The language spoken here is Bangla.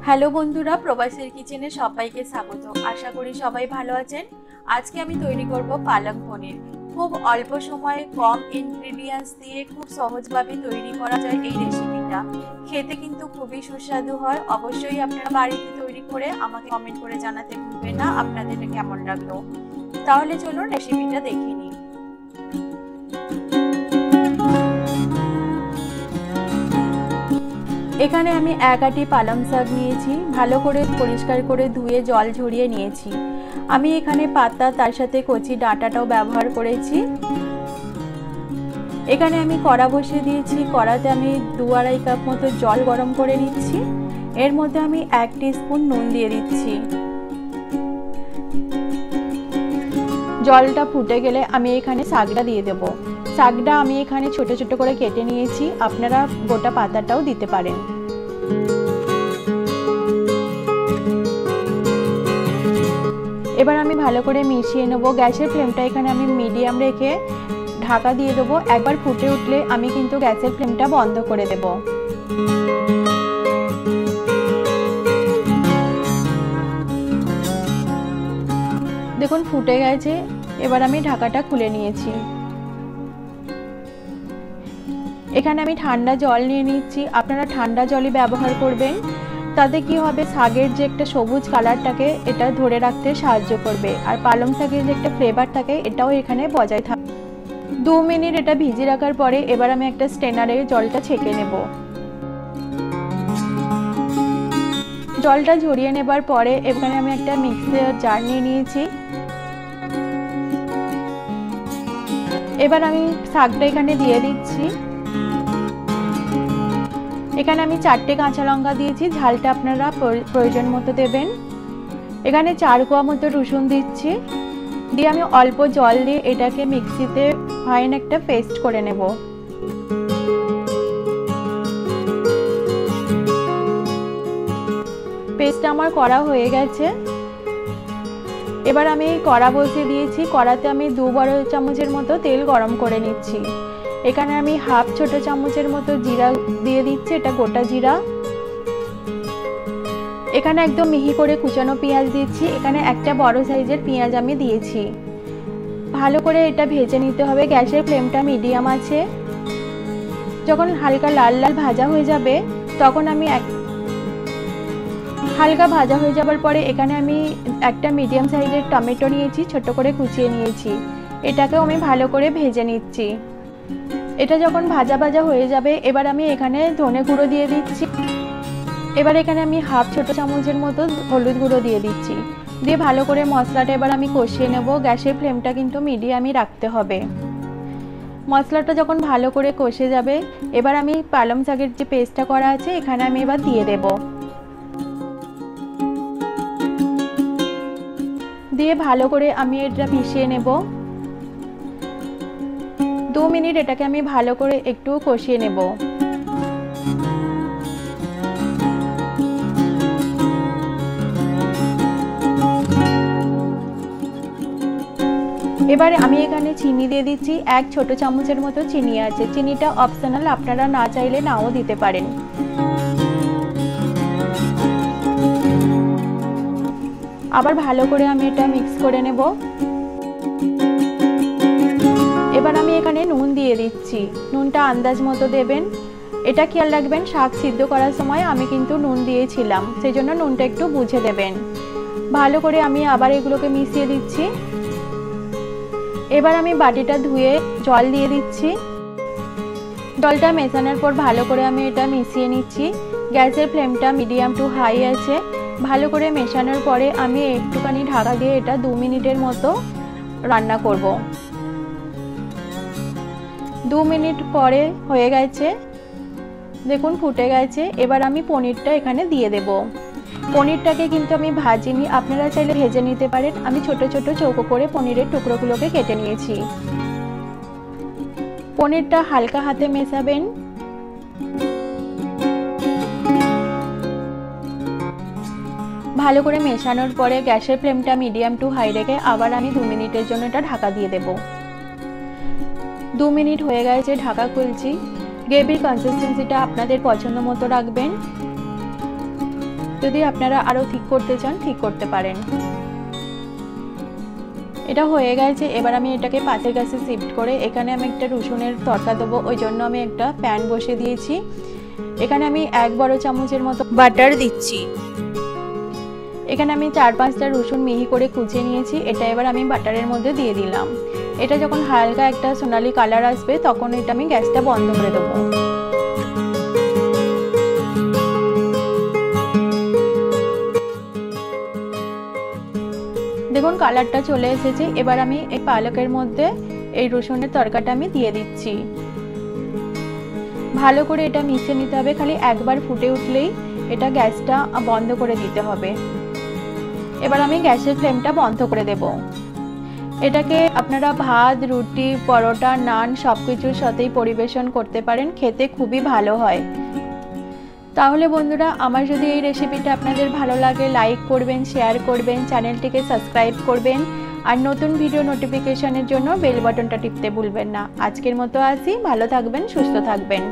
হ্যালো বন্ধুরা, প্রবাসীর কিচেনে সবাইকে স্বাগত। আশা করি সবাই ভালো আছেন। আজকে আমি তৈরি করব পালং পনির। খুব অল্প সময়ে কম ইনগ্রেডিয়েন্টস দিয়ে খুব সহজভাবে তৈরি করা যায় এই রেসিপিটা। খেতে কিন্তু খুবই সুস্বাদু হয়। অবশ্যই আপনারা বাড়িতে তৈরি করে আমাকে কমেন্ট করে জানাতে ভুলবেন না আপনাদের কেমন লাগলো। তাহলে চলুন রেসিপিটা দেখে নিই। এখানে আমি এক আটি পালং শাক নিয়েছি, ভালো করে পরিষ্কার করে ধুয়ে জল ঝরিয়ে নিয়েছি। আমি এখানে পাতা তার সাথে কচি ডাঁটাটাও ব্যবহার করেছি। এখানে আমি কড়া বসিয়ে দিয়েছি। কড়াতে আমি 2-2.5 কাপ মতো জল গরম করে নিচ্ছি। এর মধ্যে আমি 1 টিস্পুন নুন দিয়ে দিচ্ছি। জলটা ফুটে গেলে আমি এখানে শাকটা দিয়ে দেব। শাকটা আমি এখানে ছোট ছোট করে কেটে নিয়েছি, আপনারা গোটা পাতাটাও দিতে পারেন। এবার আমি ভালো করে মিশিয়ে নেব। গ্যাসের ফ্লেমটা এখানে আমি মিডিয়াম রেখে ঢাকা দিয়ে দেবো। একবার ফুটে উঠলে আমি কিন্তু গ্যাসের ফ্লেমটা বন্ধ করে দেব। দেখুন ফুটে গেছে। এবার আমি ঢাকাটা খুলে নিয়েছি। এখানে আমি ঠান্ডা জল নিয়ে নিচ্ছি। আপনারা ঠান্ডা জলই ব্যবহার করবেন। তাতে কি হবে, শাকের যে একটা সবুজ কালারটাকে এটা ধরে রাখতে সাহায্য করবে, আর পালং শাকের যে একটা ফ্লেভার থাকে এটাও এখানে বজায় থাকবে। 2 মিনিট এটা ভিজিয়ে রাখার পরে এবার আমি একটা স্ট্রেনারে জলটা ছেঁকে নেব। জলটা ঝরিয়ে নেবার পরে এখানে আমি একটা মিক্সার জার নিয়ে নিয়েছি। এবার আমি শাকটা এখানে দিয়ে দিচ্ছি। এখানে আমি 4টে কাঁচা লঙ্কা দিয়েছি, ঝালটা আপনারা প্রয়োজন মতো দেবেন। এখানে 4 কোয়া মতো রসুন দিচ্ছি। দিয়ে আমি অল্প জল দিয়ে এটাকে মিক্সিতে ফাইন একটা পেস্ট করে নেব। পেস্টটা আমার করা হয়ে গেছে। এবার আমি কড়া বসিয়ে দিয়েছি। কড়াতে আমি 2 বড় চামচের মতো তেল গরম করে নিচ্ছি। এখানে আমি হাফ ছোট চামচের মতো জিরা দিয়ে দিচ্ছি, এটা গোটা জিরা। এখানে একদম মিহি করে কুচানো পেঁয়াজ দিচ্ছি। এখানে একটা বড় সাইজের পেঁয়াজ আমি দিয়েছি। ভালো করে এটা ভেজে নিতে হবে। গ্যাসের ফ্লেমটা মিডিয়াম আছে। যখন হালকা লাল লাল ভাজা হয়ে যাবে তখন আমি হালকা ভাজা হয়ে যাবার পরে এখানে আমি একটা মিডিয়াম সাইজের টমেটো নিয়েছি, ছোট করে কুচিয়ে নিয়েছি। এটাকেও আমি ভালো করে ভেজে নিচ্ছি। এটা যখন ভাজা ভাজা হয়ে যাবে এবার আমি এখানে ধনে গুঁড়ো দিয়ে দিচ্ছি। এবার এখানে আমি হাফ ছোট চামচের মতো হলুদ গুঁড়ো দিয়ে দিচ্ছি। দিয়ে ভালো করে মশলাটা এবার আমি কষিয়ে নেব। গ্যাসের ফ্লেমটা কিন্তু মিডিয়ামই রাখতে হবে। মশলাটা যখন ভালো করে কষে যাবে এবার আমি পালং শাকের যে পেস্টটা করা আছে এখানে আমি এবার দিয়ে দেব। দিয়ে ভালো করে আমি এটা মিশিয়ে নেব। 2 মিনিট এটাকে আমি ভালো করে একটু কষিয়ে নেব। এবারে আমি এখানে চিনি দিয়ে দিচ্ছি। 1 ছোট চামচের মতো চিনি আছে। চিনিটা অপশনাল, আপনারা না চাইলে নাও দিতে পারেন। আবার ভালো করে আমি এটা মিক্স করে নেব। এবার আমি এখানে নুন দিয়ে দিচ্ছি। নুনটা আন্দাজ মতো দেবেন। এটা খেয়াল রাখবেন, শাক সিদ্ধ করার সময় আমি কিন্তু নুন দিয়েছিলাম, সেই জন্য নুনটা একটু বুঝে দেবেন। ভালো করে আমি আবার এগুলোকে মিশিয়ে দিচ্ছি। এবার আমি বাটিটা ধুয়ে জল দিয়ে দিচ্ছি। জলটা মেশানোর পর ভালো করে আমি এটা মিশিয়ে নিচ্ছি। গ্যাসের ফ্লেমটা মিডিয়াম টু হাই আছে। ভালো করে মেশানোর পরে আমি একটুখানি ঢাকা দিয়ে এটা 2 মিনিটের মতো রান্না করব। 2 মিনিট পরে হয়ে গেছে, দেখুন ফুটে গেছে। এবার আমি পনিরটা এখানে দিয়ে দেব। পনিরটাকে কিন্তু আমি ভাজিনি, আপনারা চাইলে ভেজে নিতে পারেন। আমি ছোট ছোট চৌকো করে পনিরের টুকরোগুলোকে কেটে নিয়েছি। পনিরটা হালকা হাতে মেশাবেন। ভালো করে মেশানোর পরে গ্যাসের ফ্লেমটা মিডিয়াম টু হাই রেখে আবার আমি 2 মিনিটের জন্য এটা ঢাকা দিয়ে দেব। 2 মিনিট হয়ে গেছে, ঢাকা খুলছি। গ্রেভির কনসিস্টেন্সিটা আপনাদের পছন্দ মতো রাখবেন। যদি আপনারা আরও ঠিক করতে চান ঠিক করতে পারেন। এটা হয়ে গেছে। এবার আমি এটাকে পাশের গ্যাসে শিফট করে এখানে আমি একটা রসুনের তড়কা দেবো, ওই জন্য আমি একটা প্যান বসিয়ে দিয়েছি। এখানে আমি 1 বড় চামচের মতো বাটার দিচ্ছি। এখানে আমি 4-5টা রসুন মিহি করে কুচিয়ে নিয়েছি, এটা এবার আমি বাটারের মধ্যে দিয়ে দিলাম। এটা যখন হালকা একটা সোনালি কালার আসবে তখন এটা আমি গ্যাসটা বন্ধ করে দেবো। দেখুন কালারটা চলে এসেছে। এবার আমি এই পালকের মধ্যে এই রসুনের তড়কাটা আমি দিয়ে দিচ্ছি। ভালো করে এটা মিশিয়ে নিতে হবে, খালি একবার ফুটে উঠলেই এটা গ্যাসটা বন্ধ করে দিতে হবে। এবার আমি গ্যাসের ফ্লেমটা বন্ধ করে দেব। এটাকে আপনারা ভাত, রুটি, পরোটা, নান সব কিছুর সাথেই পরিবেশন করতে পারেন, খেতে খুবই ভালো হয়। তাহলে বন্ধুরা, আমার যদি এই রেসিপিটা আপনাদের ভালো লাগে লাইক করবেন, শেয়ার করবেন, চ্যানেলটিকে সাবস্ক্রাইব করবেন আর নতুন ভিডিও নোটিফিকেশনের জন্য বেল বাটনটা টিপতে ভুলবেন না। আজকের মতো আসি, ভালো থাকবেন, সুস্থ থাকবেন।